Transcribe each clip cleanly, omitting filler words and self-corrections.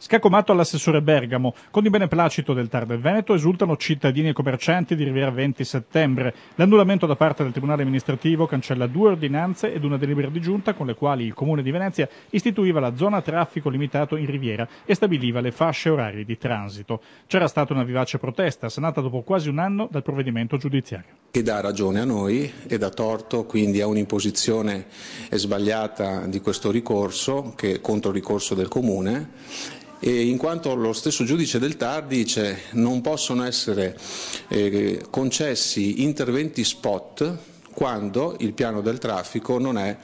Scaccomato all'assessore Bergamo. Con il beneplacito del TAR del Veneto esultano cittadini e commercianti di Riviera 20 settembre. L'annullamento da parte del Tribunale amministrativo cancella 2 ordinanze ed una delibera di giunta con le quali il Comune di Venezia istituiva la zona a traffico limitato in Riviera e stabiliva le fasce orarie di transito. C'era stata una vivace protesta, sanata dopo quasi un anno dal provvedimento giudiziario. Che dà ragione a noi e dà torto quindi a un'imposizione sbagliata di questo ricorso, che è contro il ricorso del Comune, e in quanto lo stesso giudice del TAR dice non possono essere concessi interventi spot quando il piano del traffico non è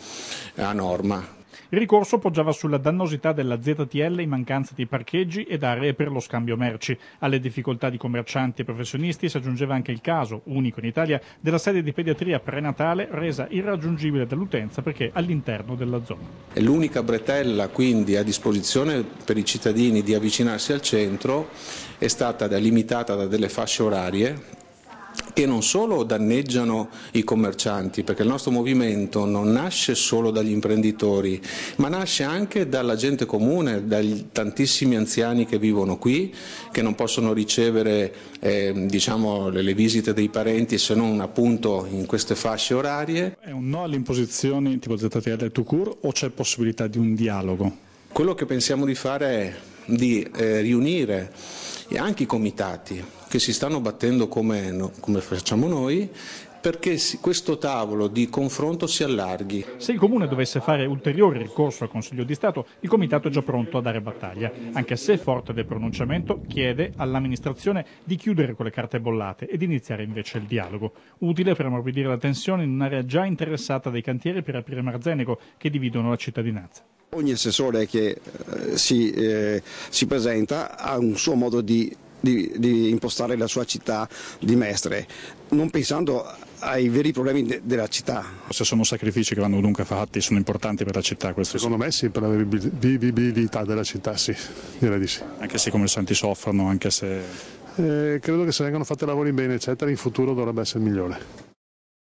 a norma. Il ricorso poggiava sulla dannosità della ZTL in mancanza di parcheggi ed aree per lo scambio merci. Alle difficoltà di commercianti e professionisti si aggiungeva anche il caso, unico in Italia, della sede di pediatria prenatale resa irraggiungibile dall'utenza perché all'interno della zona. È l'unica bretella quindi a disposizione per i cittadini di avvicinarsi al centro è stata limitata da delle fasce orarie che non solo danneggiano i commercianti, perché il nostro movimento non nasce solo dagli imprenditori, ma nasce anche dalla gente comune, dagli tantissimi anziani che vivono qui, che non possono ricevere le visite dei parenti se non appunto in queste fasce orarie. È un no alle imposizioni tipo ZTL tout court o c'è possibilità di un dialogo? Quello che pensiamo di fare è di riunire anche i comitati che si stanno battendo come facciamo noi, perché questo tavolo di confronto si allarghi. Se il Comune dovesse fare ulteriore ricorso al Consiglio di Stato, il Comitato è già pronto a dare battaglia, anche se, forte del pronunciamento, chiede all'amministrazione di chiudere con le carte bollate ed iniziare invece il dialogo, utile per ammorbidire la tensione in un'area già interessata dai cantieri per aprire Marzenego che dividono la cittadinanza. Ogni assessore che si presenta ha un suo modo di impostare la sua città di Mestre, non pensando ai veri problemi della città. Se sono sacrifici che vanno dunque fatti, sono importanti per la città questi? Secondo me sì, per la vivibilità della città sì, direi di sì. Anche se i commercianti soffrono, anche se... Credo che se vengano fatti lavori bene eccetera, in futuro dovrebbe essere migliore.